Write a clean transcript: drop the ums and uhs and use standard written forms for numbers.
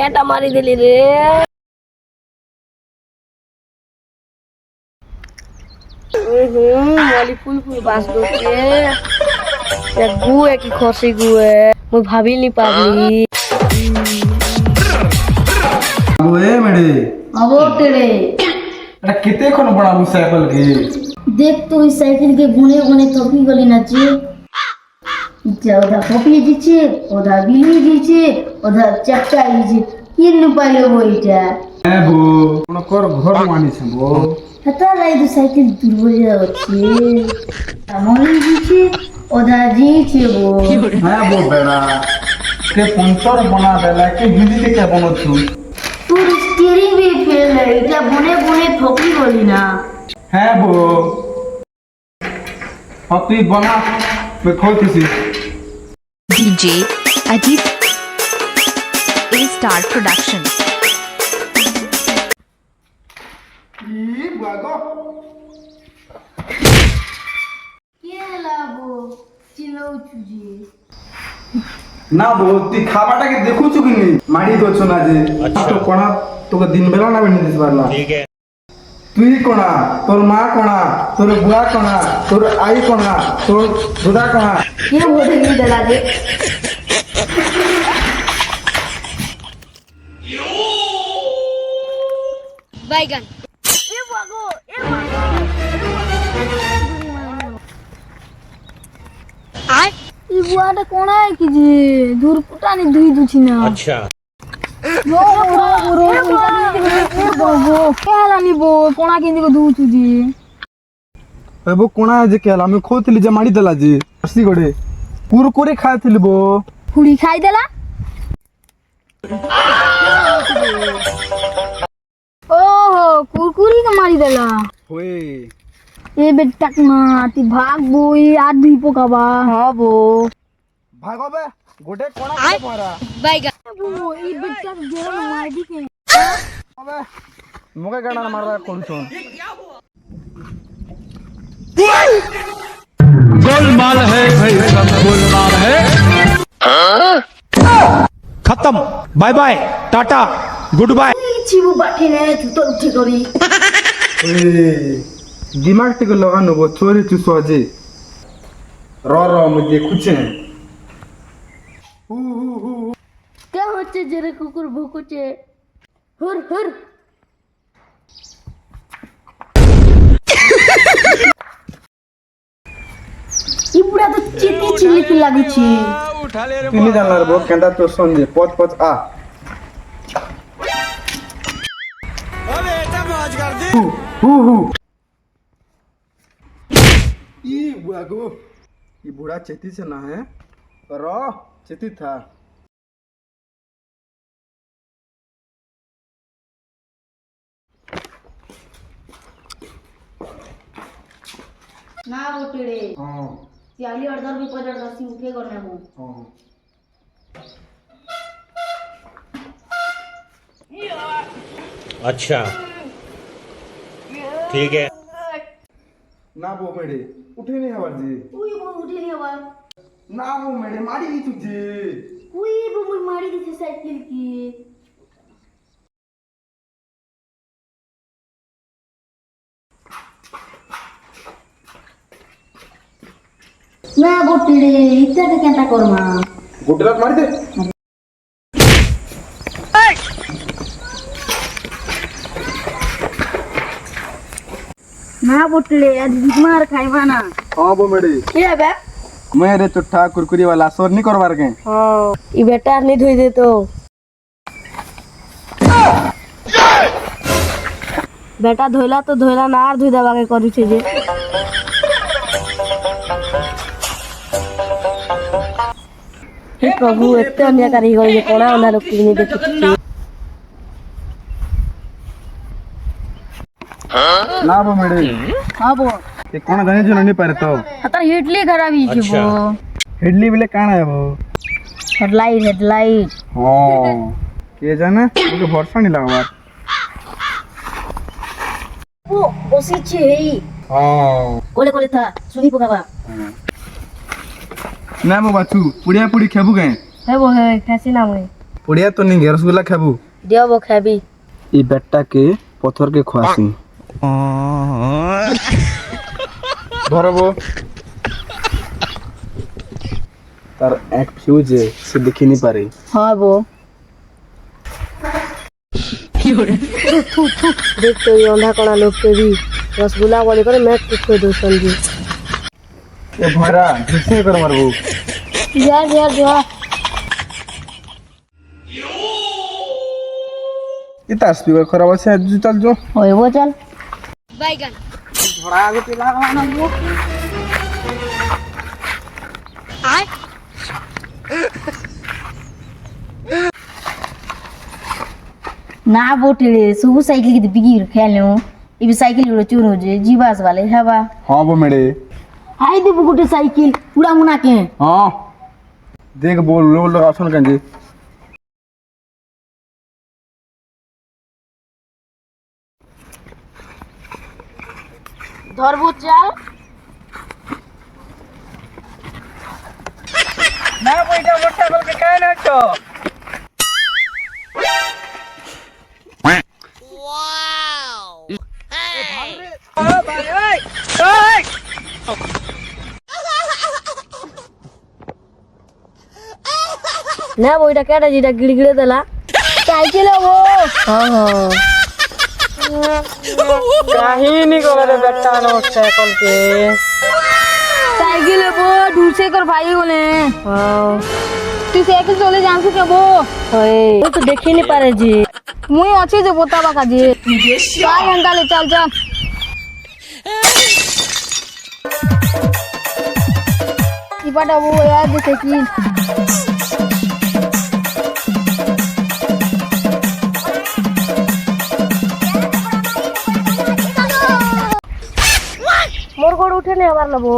এটা মারি দিলি রে মালি ফুল ফুল বাস দোকে গুয়ে কি খসি গুয়ে মুই ভাবিনি পারলি ওয়ে মেডে अबोटे रे এটা কেতে কোন বড় সাইকেল কি देख तो इस साइकिल के गुने गुने थकी गली नाचे ओधा कपी दिछे ओधा बिली दिछे ओधा चक्का दिछे किन पाइलो বইটা হ্যাঁ বো কোন কর ঘর মানিছে বো हता लाई दो साइकिल दूर যাচ্ছে আমলি দিছে ওধা দিছে বো হ্যাঁ বো বেড়া কে পঞ্চর বনা দেলা কে হিন্দি কে বনছু তোর স্টিয়ারিং भी फेल है এটা বনে বনে থকি গলি না হ্যাঁ বো তুই বনা मैं खोलती DJ Ajit A Star Productions. K লাবো Chiloé choosy না বো তুই খাবারটাকে দেখুছু কি নি মারি দছ না যে তো কোনা তোকে দিন বেলা না বেনি দিস পারলা ঠিক আছে তুই কোনা তোর মা কোনা তোর বুয়া কোনা তোর আই কোনা তোর দাদা কোনা কে বলে নি দেলা দে বাইগান ই বুয়াটা কোনা কি যে দূর পুটানি দুই দুছি না আচ্ছা रो रो रो কেলা নিবো কোনা কিন্দি কো দুছু জি এবো কোনা যে কেলা আমি খোতলি যে মারি দেলা যে আসি গড়ে কুরকুরে খাইছিলি বো ফুড়ি খাই দেলা ओहो कुरकुरी के मारी देला ওই ए बेटा माती भाग बोई आधी पोकाबा हां बो ভাগবে গোটে কোনা কে মারা বাইগান बो ए बेटा जेल मार दी के হবে মুকে গাড়া মারা করছন गोलमाल है भाई सब गोलमाल है खत्म bye bye tata good bye छिबु बाठी ने तो उठी करी दिमाग टिके लगानो बो छोरी चुसो जे র আমি দেখুছে क्या होचे जरे कुकुर भुकुचे हुर हुर इबुड़ा तो चिती चिल्ली की लागुची তিনি জানলার বো কেন্দা তো সঞ্জে পচ পচ আ হু হু ই বুয়াগো ये बूढ़ा चेती से ना है रो चेती था ना बोटेड़े हां त्याली अर्धर भी पजड़ दसी उठे करने हो हां अच्छा ठीक है ना वो मेरे उठे नहीं हवर जी उई बो उठे नहीं हवा ना वो मेरे मारी ही तुझे उई बो मुई मारी दी साइकिल की ना बोटेड़े इत्ता के केंता करमा गोटे रात मारी दे ना बोटेड़े आज बीमार खाइबा ना हां वो मेरे के बे मेरे चुट्ठा कुरकुरी वाला सोर नहीं करवार के हां ई बेटा नहीं धोई दे तो बेटा धोइला तो धोइला ना आर धोई देबा के करू छे जे हे प्रभु एते अन्यायकारी होई जे कोना ओना लोक नहीं देखि ना वो मेरे हां बो ये कोना जाने जो नहीं पारे तो हतर इडली खराब ही छी बो इडली बिले काना है वो हेडलाइट हां के जाने मुझे भरोसा नहीं लगवा ओ बसी छे हां कोले कोले था सुनी पोकाबा ना मो बाचू पुड़िया पुड़ी खेबू गए हे बो हे कैसी नाम है ওড়িয়া তো নিগে রসগোল্লা খাবু দিও বো খাবি এই ব্যাটটাকে পথরকে খোয়াসি ধরবো তার এক ফিউজে সে দেখিনি পারে হ্যাঁ বো দেখ তো এই অন্ধা কণা লোককে भी রসগোল্লা বলে করে ম্যাচ করে দোষণ দি এ ভয়রা ঢুসে করে মারবো যা যা যা এটা স্পিকার খারাপ আছে আজ চল যো হইব চল ধরা আগে পেলা না ना बोटे सब साइकिल की बिगी खेले इबे साइकिल गुलो चोर हो जे जीवास वाले हवा हां वो मेरे हाय देबो गोटे साइकिल उड़ा मुना के हां देख बोल लो लोग ऑप्शन कंजे धरबो चल ना कोईटा मोटा बोल के काहे ना तो না বইটা কেটে যেটা গিড়গিড়ে দিলা साइकिल वो হ্যাঁ হ্যাঁ কাহিনী করে রে বেটা নো সাইকেল কে साइकिल वो दूर से कर भाई बोले হ্যাঁ तू साइकिल चले जान से केबो ওই ও তো দেখি নি পারে জি मुई अच्छे जे बोता बाका जे काय घंटा ले चल चल इपाटा वो यार दे साइकिल মোর গোড় উঠে নে আবার লবো